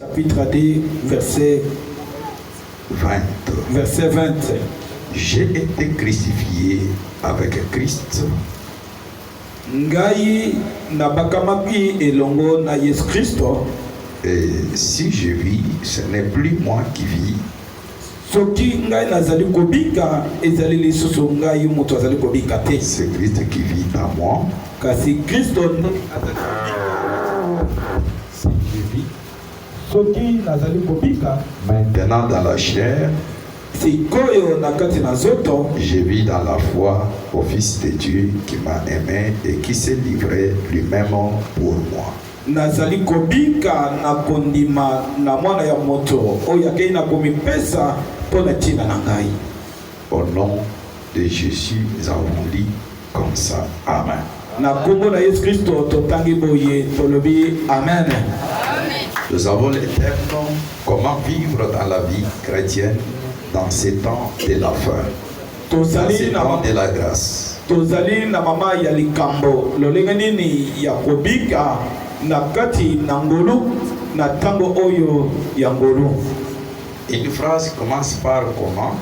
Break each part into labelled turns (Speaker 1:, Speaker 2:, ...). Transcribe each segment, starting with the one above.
Speaker 1: Chapitre 2, verset
Speaker 2: 20.
Speaker 1: Verset 20.
Speaker 2: J'ai été crucifié avec Christ.
Speaker 1: Ngai nabakamaki elongo na Yesu Kristo.
Speaker 2: Et si je vis, ce n'est plus moi qui vis,
Speaker 1: Soki ngai nazali kobika ezali lisusu ngai moto azali kobika te.
Speaker 2: c'est Christ qui vit en moi.
Speaker 1: Kasi Kristo nde azali kobika. Si je vis. Soki nazali kobika
Speaker 2: Maintenant dans la chair,
Speaker 1: sikoyo na kati na zoto
Speaker 2: je vis dans la foi au Fils de Dieu qui m'a aimé et qui s'est livré lui-même pour moi.
Speaker 1: nazali kobika na kondima na mwana ya moto oyo akei na komipesa mpo na ntina na ngai.
Speaker 2: Au nom de Jésus, nous avons dit comme ça. Amen.
Speaker 1: Na kombo na Yesu Kristo totangi boye tolobi amen.
Speaker 2: Nous avons le thème comment vivre dans la vie chrétienne dans ces temps de la fin, dans ces temps de la grâce.
Speaker 1: Tozali na mama ya likambo lolenge nini ya kobika na kati na ngolu na tango oyo ya ngolu.
Speaker 2: Une phrase commence par comment?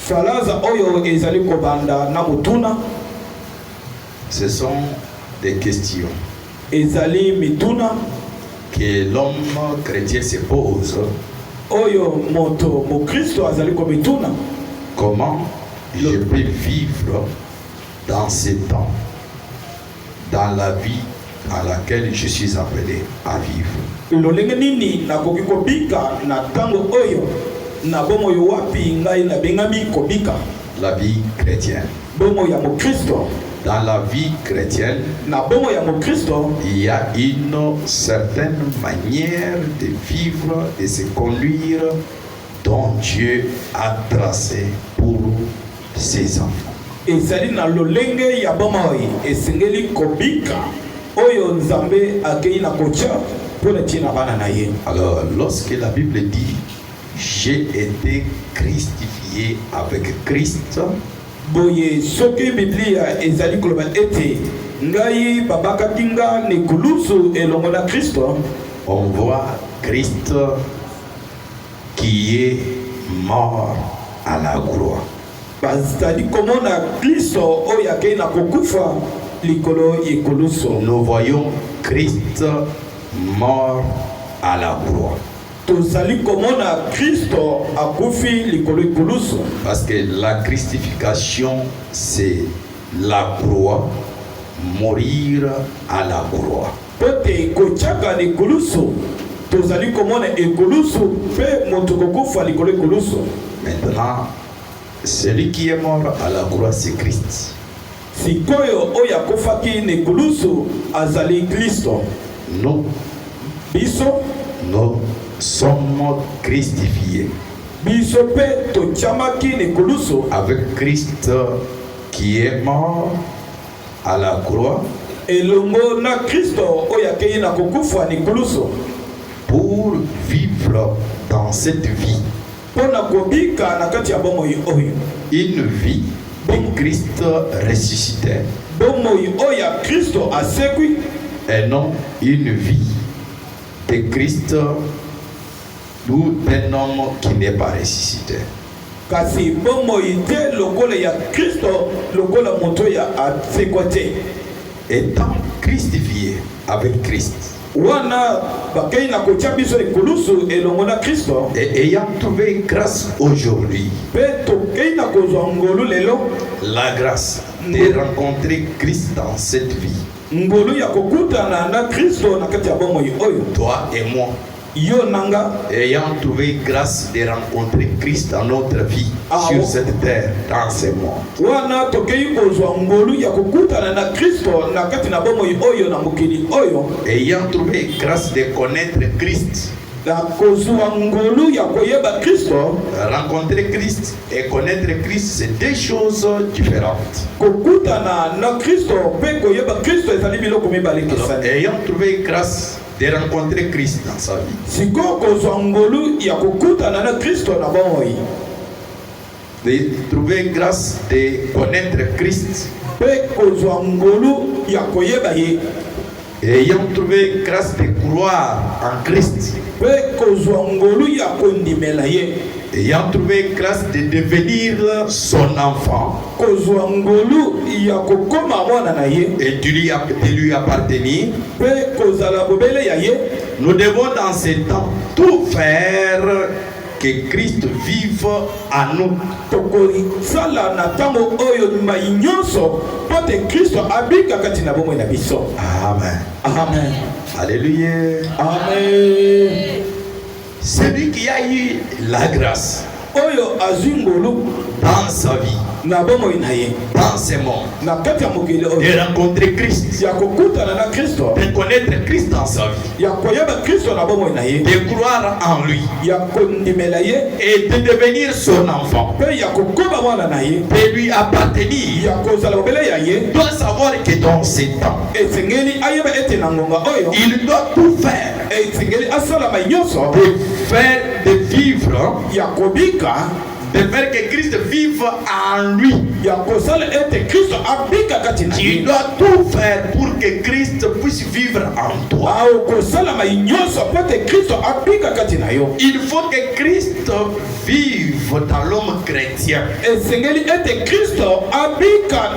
Speaker 1: Falaza oyo ezali kobanda na mutuna.
Speaker 2: Ce sont des questions
Speaker 1: Ezali mituna
Speaker 2: que l'homme chrétien se pose.
Speaker 1: oyo moto mo Kristo azali komituna.
Speaker 2: Comment je peux vivre dans ces temps, dans la vie à laquelle je suis appelé à vivre?
Speaker 1: Lolenge nini nakoki kobika na tango oyo na bomo yo wapi ngai na bengami kobika
Speaker 2: La vie chrétienne.
Speaker 1: bomo ya mo Kristo.
Speaker 2: Dans la vie chrétienne,
Speaker 1: Na bomo ya mo Kristo
Speaker 2: il y a une certaine manière de vivre, de se conduire dont Dieu a tracé pour ses enfants.
Speaker 1: ezali na lolenge ya bomoi esengeli kobika oyo nzambe akei na kotia mpo na ntina bana na ye.
Speaker 2: Alors, lorsque la Bible dit j'ai été crucifié avec Christ,
Speaker 1: Boye soki Biblia ezali koloba ete ngai babakaki nga na ekulusu elongo na Kristo,
Speaker 2: on voit Christ qui est mort à la croix.
Speaker 1: bazali komona Kristo oyo akei na kokufa likolo ya ekulusu.
Speaker 2: Nous voyons Christ mort à la croix.
Speaker 1: Tozali komona Kristo akufi likolo ya ekulusu.
Speaker 2: Parce que la crucifixion, c'est la croix, mourir à la croix.
Speaker 1: Pote kochaka na ekulusu tozali komona ekulusu pe moto kokufa likolo ya ekulusu.
Speaker 2: Maintenant, celui qui est mort à la croix, c'est Christ.
Speaker 1: Sikoyo oyo akufaki na ekulusu azali Kristo.
Speaker 2: Nous,
Speaker 1: Biso
Speaker 2: nous sommes crucifiés
Speaker 1: biso pe tochamaki na ekulusu
Speaker 2: avec Christ qui est mort à la croix
Speaker 1: elongo na Kristo oyo akei na kokufa na ekulusu
Speaker 2: pour vivre dans cette vie.
Speaker 1: mpo na kobika na kati ya bomoi oyo.
Speaker 2: Une vie de Christ ressuscité
Speaker 1: Bomoi oyo ya Kristo asekwi
Speaker 2: et non une vie de Christ ou d'un homme qui n'est pas ressuscité.
Speaker 1: kasi bomoi te lokola ya Kristo lokola moto ya asekwa te.
Speaker 2: Étant crucifié avec Christ
Speaker 1: Wana bakei na kotia biso ekulusu elongo na Kristo
Speaker 2: et ayant trouvé grâce aujourd'hui,
Speaker 1: pe tokei na kozwa ngolu lelo
Speaker 2: la grâce de rencontrer Christ dans cette vie,
Speaker 1: ngolu ya kokutana na Kristo na kati ya bomoi oyo.
Speaker 2: toi et moi,
Speaker 1: Yo nanga
Speaker 2: ayant trouvé grâce de rencontrer Christ dans notre vie, sur cette terre, dans ce monde.
Speaker 1: wana tokei kozwa ngolu ya kokutana na Kristo na kati na bomoi oyo na mokili oyo
Speaker 2: Ayant trouvé grâce de connaître Christ,
Speaker 1: na kozwa ngolu ya koyeba Kristo.
Speaker 2: rencontrer Christ et connaître Christ, c'est deux choses différentes.
Speaker 1: Kokutana na Kristo pe koyeba Kristo ezali biloko mibale
Speaker 2: Alors,
Speaker 1: kesani.
Speaker 2: ayant trouvé grâce de rencontrer Christ dans sa vie,
Speaker 1: Siko kozwa ngolu ya kokutana na Kristo na bomoi
Speaker 2: de trouver grâce de connaître Christ,
Speaker 1: pe kozwa ngolu ya koyeba ye
Speaker 2: ayant trouvé grâce de croire en Christ,
Speaker 1: mpe kozwa ngolu ya kondimela ye,
Speaker 2: ayant trouvé grâce de devenir son enfant
Speaker 1: kozwa ngolu ya kokoma mwana na ye,
Speaker 2: et de lui appartenir,
Speaker 1: mpe kozala bobele ya ye.
Speaker 2: nous devons dans ces temps tout faire que Christ vive en nous.
Speaker 1: Tokosala na ntango oyo mai nyonso mpo te Kristo abika kati na bomoi na biso.
Speaker 2: Amen.
Speaker 1: Amen.
Speaker 2: Alléluia.
Speaker 1: Amen.
Speaker 2: Celui qui a eu la grâce
Speaker 1: Oyo azwi ngolu
Speaker 2: dans sa vie,
Speaker 1: na bomoi na ye,
Speaker 2: dans ce monde,
Speaker 1: na kati ya mokili
Speaker 2: de
Speaker 1: oyo,
Speaker 2: rencontrer Christ,
Speaker 1: ya kokutana na Kristo,
Speaker 2: de connaître Christ dans sa vie,
Speaker 1: ya koyeba Kristo na bomoi na ye,
Speaker 2: de croire en lui
Speaker 1: ya kondimela ye,
Speaker 2: et de devenir son enfant,
Speaker 1: mpe ya kokoma mwana na ye,
Speaker 2: de lui appartenir,
Speaker 1: ya kozala bobele ya ye.
Speaker 2: doit savoir que dans ces temps,
Speaker 1: Esengeli ayeba ete na ngonga oyo,
Speaker 2: il doit tout faire,
Speaker 1: esengeli asala mai nyonso
Speaker 2: de vivre,
Speaker 1: ya kobika,
Speaker 2: de faire que Christ vive en lui.
Speaker 1: ya kosala ete Kristo abika kati na
Speaker 2: Tu
Speaker 1: ye.
Speaker 2: dois tout faire pour que Christ puisse vivre en toi.
Speaker 1: Ao kosala mai nyonso mpo te Kristo abika kati na yo.
Speaker 2: Il faut que Christ vive dans l'homme chrétien.
Speaker 1: Esengeli ete Kristo abika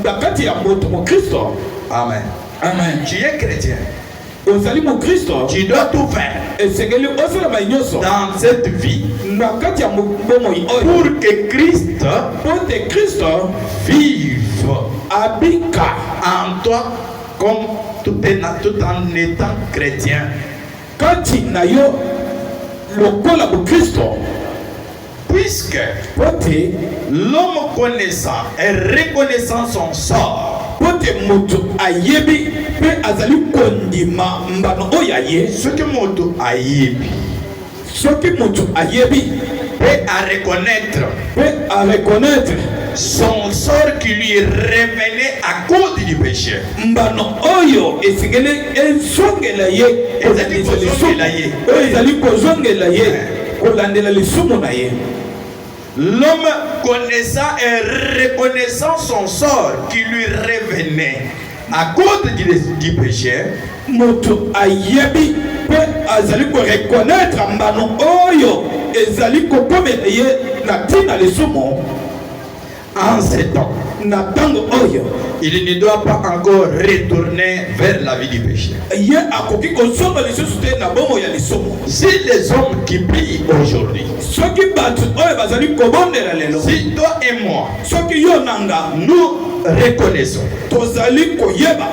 Speaker 1: na kati ya moto mo Kristo.
Speaker 2: Amen.
Speaker 1: Amen.
Speaker 2: Tu es chrétien.
Speaker 1: Ozali mo Kristo.
Speaker 2: Tu dois tout faire
Speaker 1: Esengeli osala mai nyonso
Speaker 2: dans cette vie
Speaker 1: na kati ya bomoi oyo
Speaker 2: pour que Christ
Speaker 1: mpo te Kristo
Speaker 2: vive
Speaker 1: abika
Speaker 2: en toi comme tout en étant chrétien.
Speaker 1: kati na yo lokola bo Kristo.
Speaker 2: Puisque
Speaker 1: Mpo te
Speaker 2: l'homme connaissant et reconnaissant son sort,
Speaker 1: mpo te moto ayebi mpe azali kondima mbano oyo aye.
Speaker 2: ce que moto a yebi
Speaker 1: Soki moto ayebi
Speaker 2: et à reconnaître
Speaker 1: mpe areconnaître
Speaker 2: son sort qui lui revenait à cause du péché.
Speaker 1: mbano oyo esengeli ezongela ye
Speaker 2: Ezali kozongela ye.
Speaker 1: oyo ezali kozongela ye kolandela lisumu na ye.
Speaker 2: L'homme connaissant et reconnaissant son sort qui lui revenait à cause du péché,
Speaker 1: Moto ayebi mpe azali koreconnaître mbano oyo ezali kokomela ye na ntina lisumu.
Speaker 2: en ce temps,
Speaker 1: Na ntango oyo
Speaker 2: il ne doit pas encore retourner vers la vie du péché.
Speaker 1: ye akoki kozonga lisusu te na bomo ya lisumu.
Speaker 2: Si les hommes qui prient aujourd'hui,
Speaker 1: Soki bato oyo bazali kobondela lelo,
Speaker 2: si toi et moi,
Speaker 1: soki yo nanga
Speaker 2: nous reconnaissons
Speaker 1: tozali koyeba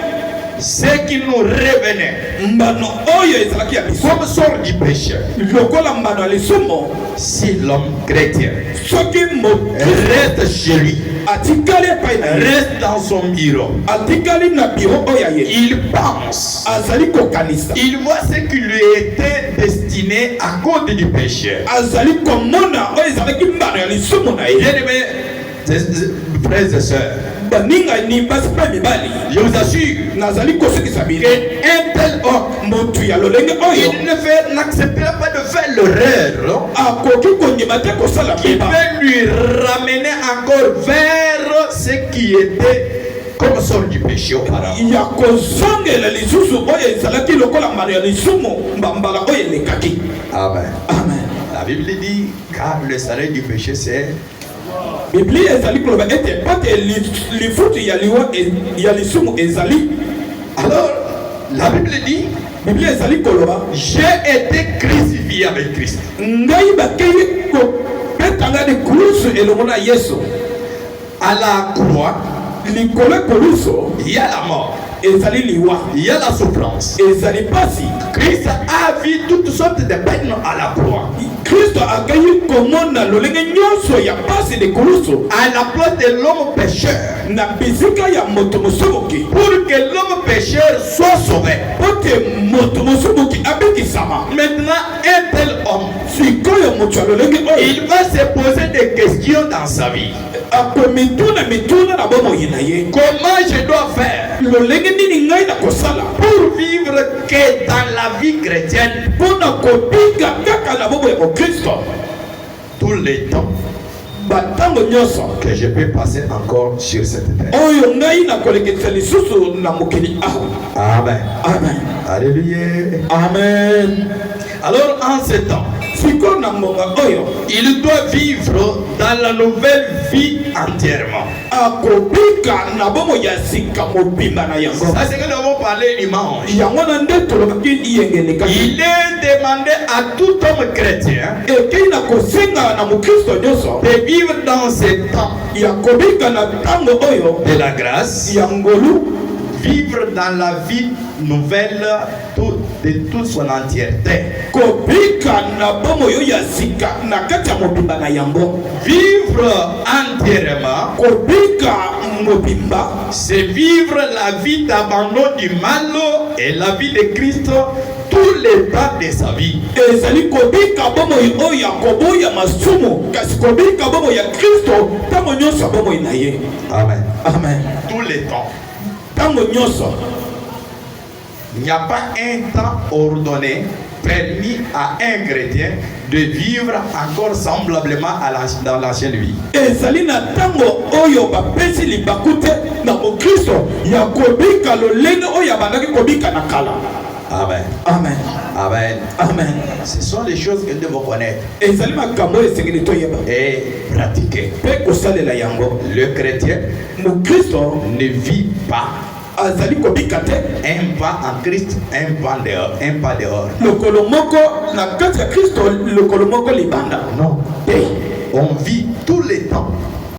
Speaker 2: ce qui nous revenait
Speaker 1: mbano oyo ezalaki ya biso
Speaker 2: comme sort du péché,
Speaker 1: lokola mbano ya lisumu,
Speaker 2: si l'homme chrétien
Speaker 1: soki moto
Speaker 2: reste chez lui,
Speaker 1: atikali epai na ye,
Speaker 2: reste dans son bureau,
Speaker 1: atikali na biro oyo ya ye,
Speaker 2: il pense,
Speaker 1: azali kokanisa,
Speaker 2: il voit ce qui lui était destiné à cause du péché.
Speaker 1: azali komona oyo ezalaki mbano ya lisumu na ye.
Speaker 2: Bien-aimés frères et sœurs,
Speaker 1: Baningani basi mpe mibali,
Speaker 2: je vous assure
Speaker 1: nazali kosukisa bino
Speaker 2: qu'un tel homme,
Speaker 1: motu ya lolenge oyo
Speaker 2: il n'acceptera pas de faire l'erreur
Speaker 1: akoki kondima te kosala
Speaker 2: qui
Speaker 1: mbeba
Speaker 2: peut lui ramener encore vers ce qui était comme sort du péché auparavant.
Speaker 1: ya kozongela lisusu oyo ezalaki lokola mbano ya lisumu mbambala oyo elekaki.
Speaker 2: Amen.
Speaker 1: Amen.
Speaker 2: La Bible dit, car le salaire du péché c'est...
Speaker 1: Biblia ezali koloba ete pate lifutu ya liwa ya lisumu ezali.
Speaker 2: Alors, la Bible dit,
Speaker 1: Biblia ezali koloba
Speaker 2: j'ai été crucifié avec Christ.
Speaker 1: ngai bakei kopetanga de kulusu elongo na Yesu.
Speaker 2: À la croix,
Speaker 1: Likolo kolusu
Speaker 2: il y a la mort,
Speaker 1: ezali liwa,
Speaker 2: il y a la souffrance.
Speaker 1: ezali pasi.
Speaker 2: Christ a vu toutes sortes de peines à la croix.
Speaker 1: Kristo akayi komona lolenge nyonso ya pasi de kolusu
Speaker 2: À la place de l'homme pécheur,
Speaker 1: na bisika ya moto mosoboki,
Speaker 2: pour que l'homme pécheur soit sauvé.
Speaker 1: pote moto mosoboki abikisama.
Speaker 2: Maintenant, un tel homme,
Speaker 1: Sikoyo moto ya lolenge oyo
Speaker 2: il va se poser des questions dans sa vie.
Speaker 1: akomituna mituna na bomoi na ye.
Speaker 2: Comment je dois faire
Speaker 1: Lolenge nini ngai na kosala
Speaker 2: pour vivre que dans la vie chrétienne
Speaker 1: mpona kobika kaka na bomo ya Kristo
Speaker 2: tout le temps,
Speaker 1: batango nyonso
Speaker 2: que je peux passer encore sur cette terre.
Speaker 1: oyo ngai nakolekisa lisusu na mokili awa.
Speaker 2: Amen.
Speaker 1: Amen.
Speaker 2: Alléluia.
Speaker 1: Amen.
Speaker 2: Alors en ce temps,
Speaker 1: siko na ngonga oyo
Speaker 2: il doit vivre dans la nouvelle vie entièrement.
Speaker 1: akobika na bomo ya sika mobimba na yango.
Speaker 2: Ça c'est que nous avons parlé dimanche.
Speaker 1: yango na nde tolobaki iyengeleka.
Speaker 2: Il est demandé à tout homme chrétien
Speaker 1: ekei na kosenga na mokristo nyonso
Speaker 2: de vivre dans ce temps
Speaker 1: ya kobika na ntango oyo
Speaker 2: de la grâce,
Speaker 1: ya ngolu,
Speaker 2: vivre dans la vie nouvelle de toute son entièreté.
Speaker 1: kobika na bomo yo ya sika na kati ya mobimba na yango.
Speaker 2: Vivre entièrement,
Speaker 1: kobika mobimba,
Speaker 2: c'est vivre la vie d'abandon du mal et la vie de Christ tous les temps de sa vie.
Speaker 1: ezali kobika bomo oyo ya koboya masumu, kasi kobika bomo ya kristo ntango nyonso ya bomo na ye.
Speaker 2: Amen.
Speaker 1: Amen.
Speaker 2: Tous les temps.
Speaker 1: ntango nyonso.
Speaker 2: Il n'y a pas un temps ordonné permis à un chrétien de vivre encore semblablement dans l'ancienne vie.
Speaker 1: ezali na ntango oyo bapesi libaku te na mokristo ya kobika lolenge oyo abandaki kobika na kala.
Speaker 2: Amen.
Speaker 1: Amen.
Speaker 2: Amen.
Speaker 1: Amen.
Speaker 2: Ce sont les choses que nous devons connaître
Speaker 1: ezali makambo oyo esengeli toyeba
Speaker 2: et pratiquer.
Speaker 1: mpe kosalela yango.
Speaker 2: Le chrétien
Speaker 1: mokristo
Speaker 2: ne vit pas
Speaker 1: azali kobika te
Speaker 2: un pas en Christ, un pas dehors.
Speaker 1: lokolo moko na kati ya kristo, lokolo moko libanda.
Speaker 2: Non.
Speaker 1: te
Speaker 2: On vit tous les temps